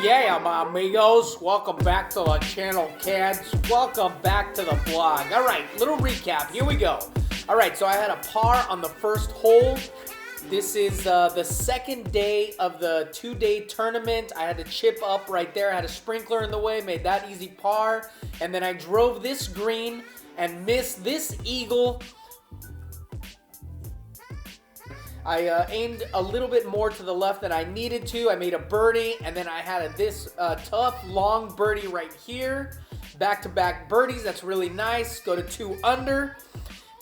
yeah, my amigos. Welcome back to the channel, kids. Welcome back to the vlog. All right, little recap. Here we go. All right, so I had a par on the first hole. This is the second day of the two-day tournament. I had to chip up right there. I had a sprinkler in the way, made that easy par. And then I drove this green and missed this eagle. I aimed a little bit more to the left than I needed to. I made a birdie, and then I had this tough, long birdie right here. Back-to-back birdies, that's really nice. Go to 2 under.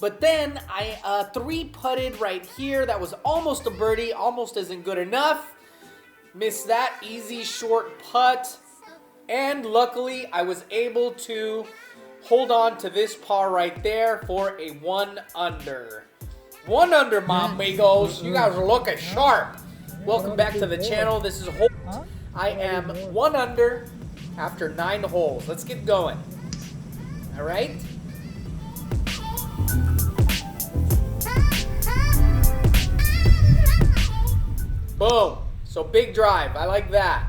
But then I three-putted right here. That was almost a birdie. Almost isn't good enough. Missed that easy, short putt. And luckily, I was able to hold on to this par right there for a 1 under. 1 under, my amigos. You guys are looking sharp. Welcome back to the channel. This is Holt. I am 1 under after 9 holes. Let's get going. All right. Boom. So big drive. I like that.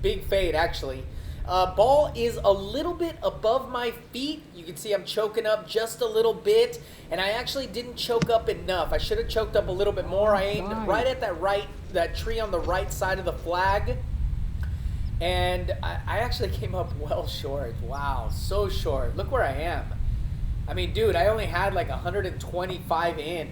Big fade, actually. Ball is a little bit above my feet. You can see I'm choking up just a little bit, and I actually didn't choke up enough. I should have choked up a little bit more. I aimed right at that tree on the right side of the flag, and I actually came up well short. Wow, so short. Look where I am. I mean, dude, I only had like 125 in.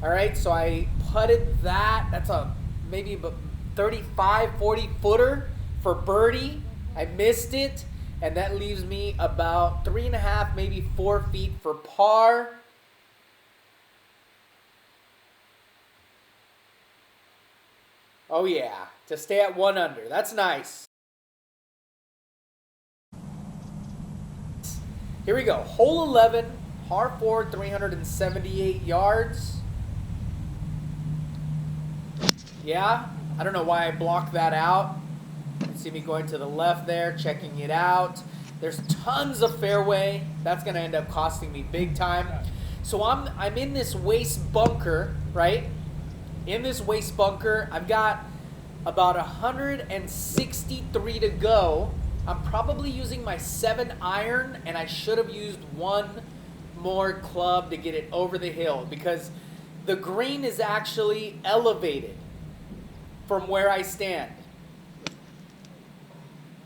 All right, so I putted that. That's a maybe about 35, 40 footer for birdie. I missed it, and that leaves me about 3.5, maybe 4 feet for par. Oh yeah, to stay at 1 under. That's nice. Here we go. Hole 11, par 4, 378 yards. Yeah, I don't know why I blocked that out. See me going to the left there, checking it out. There's tons of fairway. That's going to end up costing me big time. So I'm in this waist bunker, right? In this waist bunker, I've got about 163 to go. I'm probably using my 7-iron, and I should have used 1 more club to get it over the hill because the green is actually elevated from where I stand.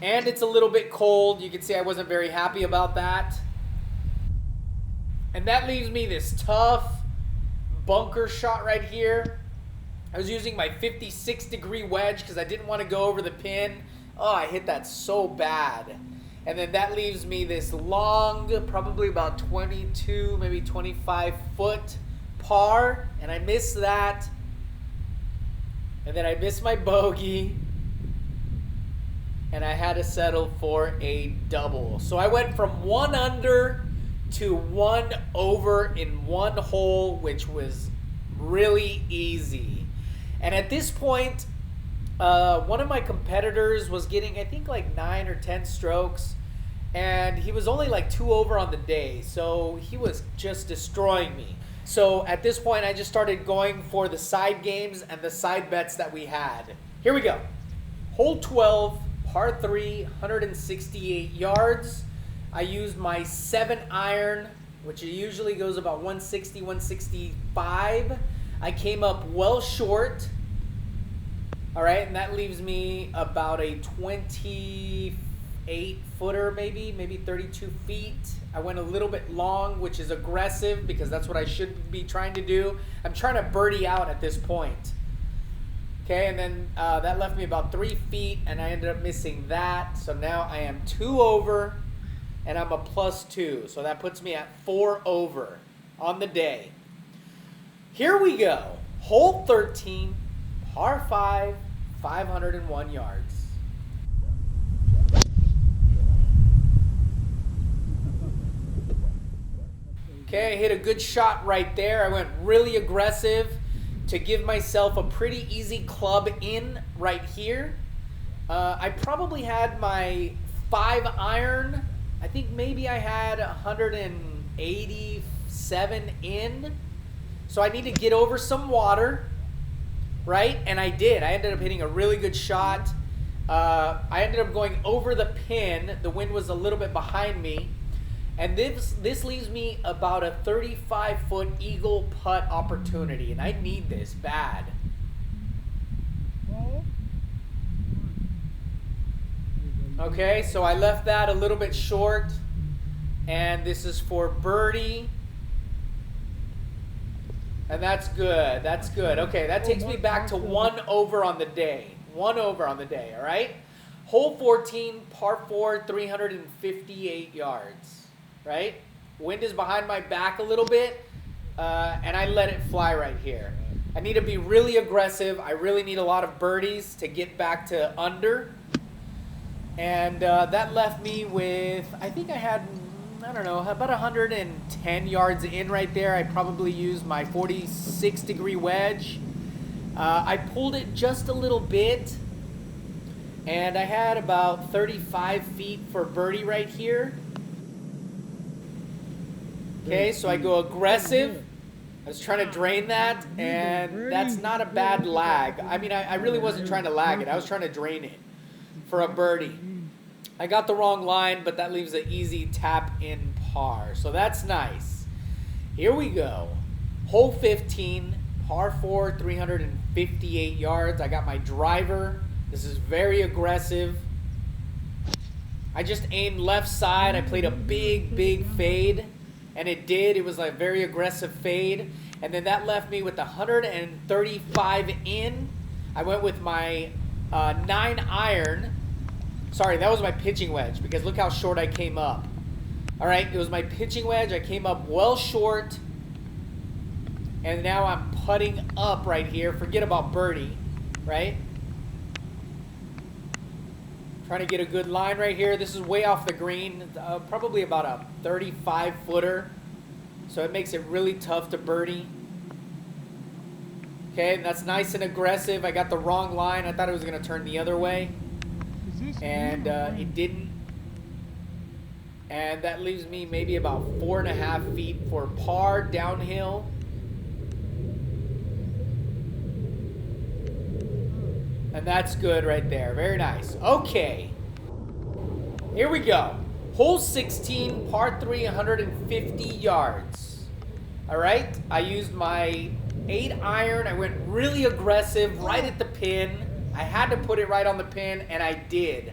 And it's a little bit cold. You can see I wasn't very happy about that. And that leaves me this tough bunker shot right here. I was using my 56-degree wedge because I didn't want to go over the pin. Oh, I hit that so bad. And then that leaves me this long, probably about 22, maybe 25 foot par. And I missed that. And then I missed my bogey. And I had to settle for a double. So I went from 1 under to 1 over in 1 hole, which was really easy. And at this point, one of my competitors was getting, I think, like 9 or 10 strokes. And he was only like 2 over on the day. So he was just destroying me. So at this point, I just started going for the side games and the side bets that we had. Here we go. Hole 12. Par 3, 168 yards. I used my 7-iron, which usually goes about 160, 165. I came up well short. All right, and that leaves me about a 28 footer, maybe 32 feet. I went a little bit long, which is aggressive because that's what I should be trying to do. I'm trying to birdie out at this point. Okay, and then that left me about 3 feet, and I ended up missing that. So now I am 2 over, and I'm a +2. So that puts me at 4 over on the day. Here we go. Hole 13, par 5, 501 yards. Okay, I hit a good shot right there. I went really aggressive to give myself a pretty easy club in right here. I probably had my 5-iron. I think maybe I had 187 in. So I need to get over some water, right? And I did. I ended up hitting a really good shot. I ended up going over the pin. The wind was a little bit behind me. And this leaves me about a 35-foot eagle putt opportunity. And I need this bad. Okay, so I left that a little bit short. And this is for birdie. And that's good. That's good. Okay, that takes me back to 1 over on the day. 1 over on the day, all right? Hole 14, par 4, 358 yards, right? Wind is behind my back a little bit, and I let it fly right here. I need to be really aggressive. I really need a lot of birdies to get back to under. And that left me with, I think I had, I don't know, about 110 yards in right there. I probably used my 46-degree wedge. I pulled it just a little bit, and I had about 35 feet for birdie right here. Okay, so I go aggressive. I was trying to drain that, and that's not a bad lag. I mean, I really wasn't trying to lag it. I was trying to drain it for a birdie. I got the wrong line, but that leaves an easy tap in par. So that's nice. Here we go. Hole 15, par 4, 358 yards. I got my driver. This is very aggressive. I just aimed left side. I played a big fade, and it did. It was like a very aggressive fade. And then that left me with 135 in. I went with my 9-iron. Sorry, that was my pitching wedge, because look how short I came up. All right, it was my pitching wedge. I came up well short, and now I'm putting up right here. Forget about birdie, right? Trying to get a good line right here. This is way off the green, probably about a 35-footer, so it makes it really tough to birdie. Okay, that's nice and aggressive. I got the wrong line. I thought it was going to turn the other way. And it didn't. And that leaves me maybe about 4.5 feet for par downhill. And that's good right there. Very nice. Okay. Here we go. Hole 16, par 3, 150 yards. All right. I used my 8-iron. I went really aggressive right at the pin. I had to put it right on the pin, and I did.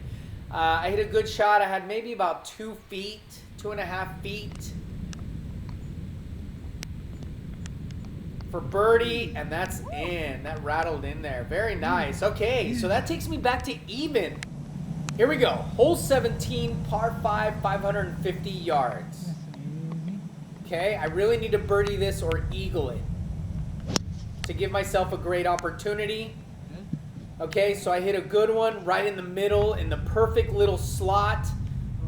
I hit a good shot. I had maybe about 2 feet, 2.5 feet for birdie, and that's in. That rattled in there. Very nice. Okay, so that takes me back to even. Here we go. Hole 17, par 5, 550 yards. Okay, I really need to birdie this or eagle it to give myself a great opportunity. Okay, so I hit a good one right in the middle in the perfect little slot,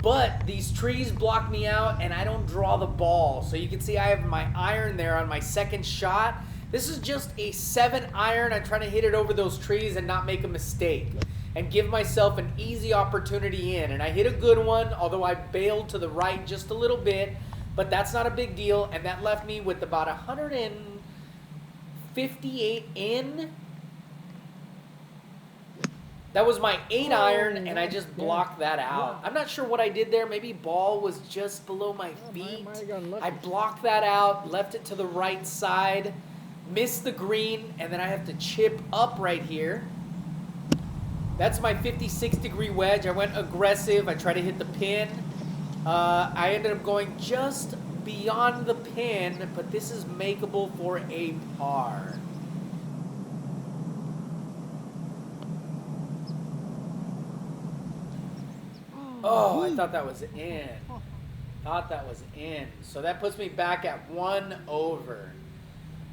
but these trees block me out and I don't draw the ball. So you can see I have my iron there on my second shot. This is just a 7-iron. I'm trying to hit it over those trees and not make a mistake and give myself an easy opportunity in. And I hit a good one, although I bailed to the right just a little bit, but that's not a big deal. And that left me with about 158 in. That was my 8-iron, and I just blocked that out. I'm not sure what I did there. Maybe ball was just below my feet. I blocked that out, left it to the right side, missed the green, and then I have to chip up right here. That's my 56-degree wedge. I went aggressive. I tried to hit the pin. I ended up going just beyond the pin, but this is makeable for a par. Oh, I thought that was in. Thought that was in. So that puts me back at 1 over.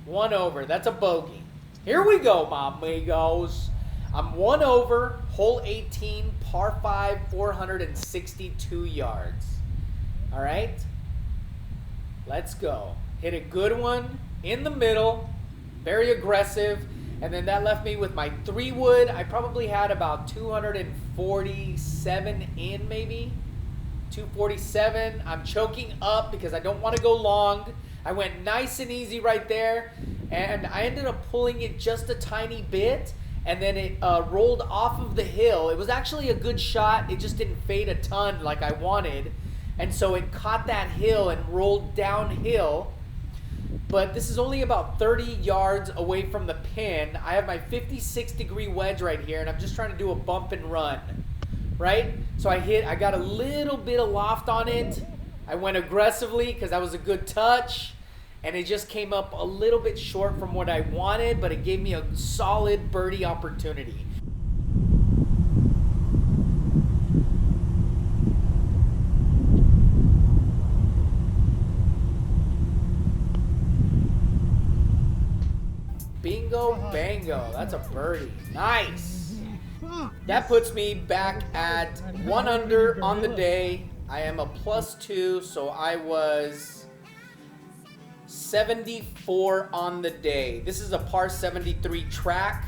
1 over. That's a bogey. Here we go, my amigos. I'm 1 over, hole 18, par 5, 462 yards. All right? Let's go. Hit a good one in the middle. Very aggressive. And then that left me with my 3-wood. I probably had about 247 in, maybe. 247. I'm choking up because I don't want to go long. I went nice and easy right there. And I ended up pulling it just a tiny bit. and then it rolled off of the hill. It was actually a good shot. It just didn't fade a ton like I wanted. And so it caught that hill and rolled downhill. But this is only about 30 yards away from the pin. I have my 56-degree wedge right here, and I'm just trying to do a bump and run, right? So I got a little bit of loft on it. I went aggressively because that was a good touch, and it just came up a little bit short from what I wanted, but it gave me a solid birdie opportunity. Bingo bango, that's a birdie. Nice. That puts me back at 1 under on the day. I am a +2, so I was 74 on the day. This is a par 73 track,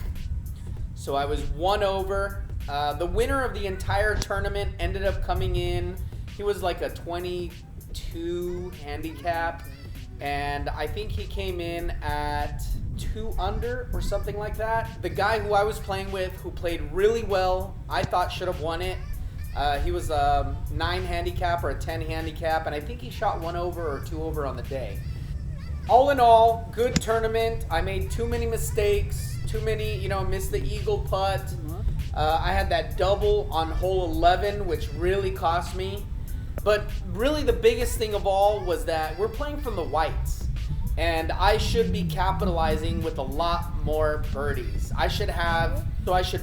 so I was 1 over. The winner of the entire tournament ended up coming in. He was like a 22 handicap, and I think he came in at 2 under or something like that. The guy who I was playing with, who played really well, I thought should have won it. He was a 9 handicap or a 10 handicap, and I think he shot 1 over or 2 over on the day. All in all, good tournament. I made too many mistakes, missed the eagle putt. I had that double on hole 11, which really cost me. But really the biggest thing of all was that we're playing from the whites, and I should be capitalizing with a lot more birdies. I should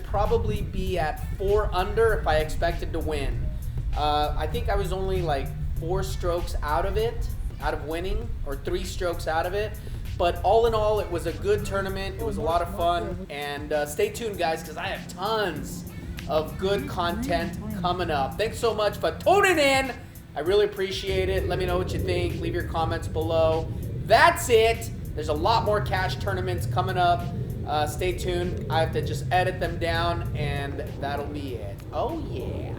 probably be at 4 under if I expected to win. I think I was only like 4 strokes out of winning, or 3 strokes out of it. But all in all, it was a good tournament. It was a lot of fun. And stay tuned, guys, because I have tons of good content coming up. Thanks so much for tuning in. I really appreciate it. Let me know what you think. Leave your comments below. That's it. There's a lot more cash tournaments coming up. Stay tuned. I have to just edit them down, and that'll be it. Oh, yeah.